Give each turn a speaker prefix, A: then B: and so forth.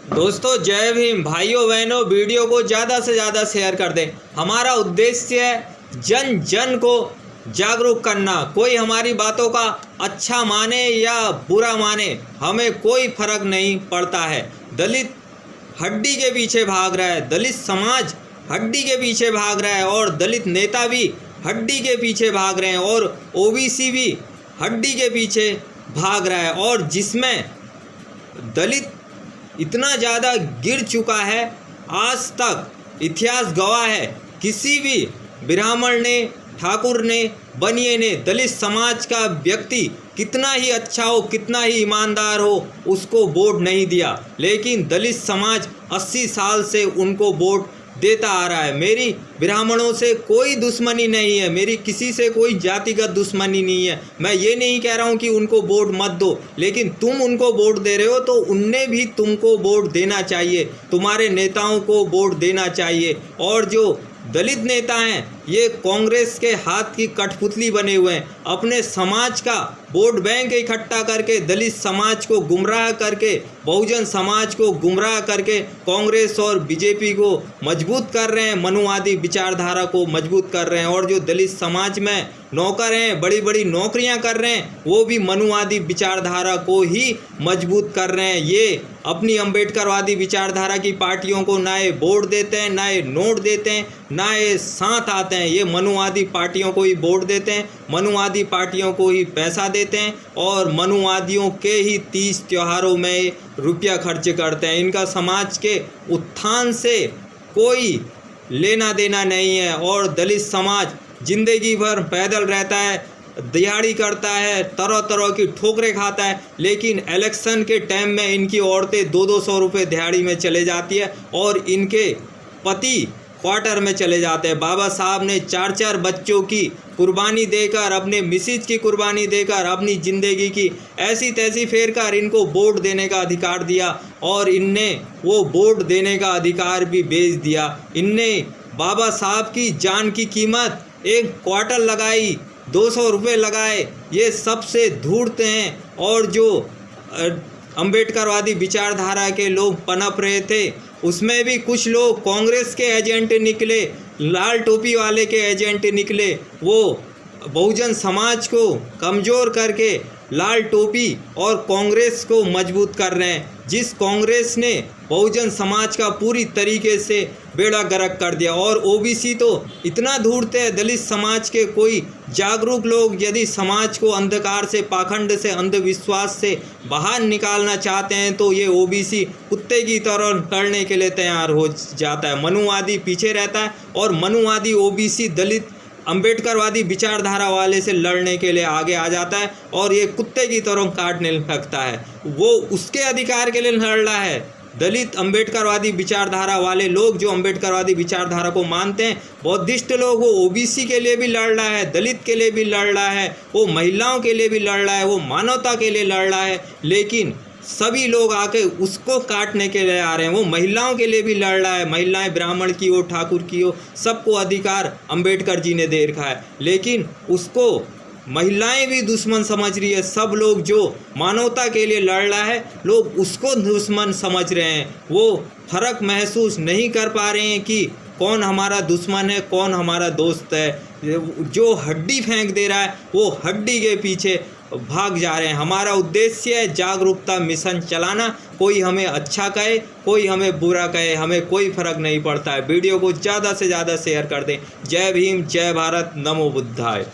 A: दोस्तों जय भीम। भाइयों बहनों, वीडियो को ज़्यादा से ज़्यादा शेयर कर दें। हमारा उद्देश्य है जन जन को जागरूक करना। कोई हमारी बातों का अच्छा माने या बुरा माने, हमें कोई फर्क नहीं पड़ता है। दलित हड्डी के पीछे भाग रहा है, दलित समाज हड्डी के पीछे भाग रहा है और दलित नेता भी हड्डी के पीछे भाग रहे हैं और ओबीसी भी हड्डी के पीछे भाग रहा है। और जिसमें दलित इतना ज़्यादा गिर चुका है, आज तक इतिहास गवाह है, किसी भी ब्राह्मण ने, ठाकुर ने, बनिए ने, दलित समाज का व्यक्ति कितना ही अच्छा हो, कितना ही ईमानदार हो, उसको वोट नहीं दिया। लेकिन दलित समाज 80 साल से उनको वोट देता आ रहा है। मेरी ब्राह्मणों से कोई दुश्मनी नहीं है, मेरी किसी से कोई जातिगत दुश्मनी नहीं है। मैं ये नहीं कह रहा हूँ कि उनको वोट मत दो, लेकिन तुम उनको वोट दे रहे हो तो उनने भी तुमको वोट देना चाहिए, तुम्हारे नेताओं को वोट देना चाहिए। और जो दलित नेता हैं ये कांग्रेस के हाथ की कठपुतली बने हुए हैं। अपने समाज का वोट बैंक इकट्ठा करके, दलित समाज को गुमराह करके, बहुजन समाज को गुमराह करके कांग्रेस और बीजेपी को मजबूत कर रहे हैं, मनुवादी विचारधारा को मजबूत कर रहे हैं। और जो दलित समाज में नौकर हैं, बड़ी बड़ी नौकरियां कर रहे हैं, वो भी मनुवादी विचारधारा को ही मजबूत कर रहे हैं। ये अपनी अम्बेडकरवादी विचारधारा की पार्टियों को ना ये वोट देते हैं, ना ये नोट देते हैं, ना ये साथ आते हैं। ये मनुवादी पार्टियों को ही वोट देते हैं, मनुवादी पार्टियों को ही पैसा देते हैं और मनुवादियों के ही 30 त्योहारों में रुपया खर्च करते हैं। इनका समाज के उत्थान से कोई लेना देना नहीं है। और दलित समाज जिंदगी भर पैदल रहता है, दिहाड़ी करता है, तरह तरह की ठोकरें खाता है, लेकिन इलेक्शन के टाइम में इनकी औरतें 200-200 रुपये दिहाड़ी में चले जाती है और इनके पति क्वार्टर में चले जाते हैं। बाबा साहब ने 4-4 बच्चों की कुर्बानी देकर, अपने मिसेज की कुर्बानी देकर, अपनी ज़िंदगी की ऐसी तैसी फेर कर इनको वोट देने का अधिकार दिया और इनने वो वोट देने का अधिकार भी बेच दिया। इनने बाबा साहब की जान की कीमत एक क्वार्टर लगाई, 200 रुपये लगाए। ये सबसे धूर्त हैं। और जो अम्बेडकरवादी विचारधारा के लोग पनप रहे थे, उसमें भी कुछ लोग कांग्रेस के एजेंट निकले, लाल टोपी वाले के एजेंट निकले। वो बहुजन समाज को कमज़ोर करके लाल टोपी और कांग्रेस को मजबूत कर रहे हैं। जिस कांग्रेस ने बहुजन समाज का पूरी तरीके से बेड़ा गर्क कर दिया। और ओबीसी तो इतना धूर्त है, दलित समाज के कोई जागरूक लोग यदि समाज को अंधकार से, पाखंड से, अंधविश्वास से बाहर निकालना चाहते हैं तो ये ओबीसी कुत्ते की तरह करने के लिए तैयार हो जाता है। मनुवादी पीछे रहता है और मनुवादी ओबीसी दलित अम्बेडकरवादी विचारधारा वाले से लड़ने के लिए आगे आ जाता है और ये कुत्ते की तरह काटने लगता है। वो उसके अधिकार के लिए लड़ रहा है। दलित अम्बेडकरवादी विचारधारा वाले लोग, जो अम्बेडकरवादी विचारधारा को मानते हैं, बौद्धिस्ट लोग, वो ओबीसी के लिए भी लड़ रहा है, दलित के लिए भी लड़ रहा है, वो महिलाओं के लिए भी लड़ रहा है, वो मानवता के लिए लड़ रहा है। लेकिन सभी लोग आके उसको काटने के लिए आ रहे हैं। वो महिलाओं के लिए भी लड़ रहा है, महिलाएं ब्राह्मण की हो, ठाकुर की हो, सबको अधिकार अम्बेडकर जी ने दे रखा है। लेकिन उसको महिलाएं भी दुश्मन समझ रही है। सब लोग जो मानवता के लिए लड़ रहा है, लोग उसको दुश्मन समझ रहे हैं। वो फर्क महसूस नहीं कर पा रहे हैं कि कौन हमारा दुश्मन है, कौन हमारा दोस्त है। जो हड्डी फेंक दे रहा है वो हड्डी के पीछे भाग जा रहे हैं। हमारा उद्देश्य है जागरूकता मिशन चलाना। कोई हमें अच्छा कहे, कोई हमें बुरा कहे, हमें कोई फ़र्क नहीं पड़ता है। वीडियो को ज़्यादा से ज़्यादा शेयर कर दें। जय भीम, जय भारत, नमो बुद्धाय।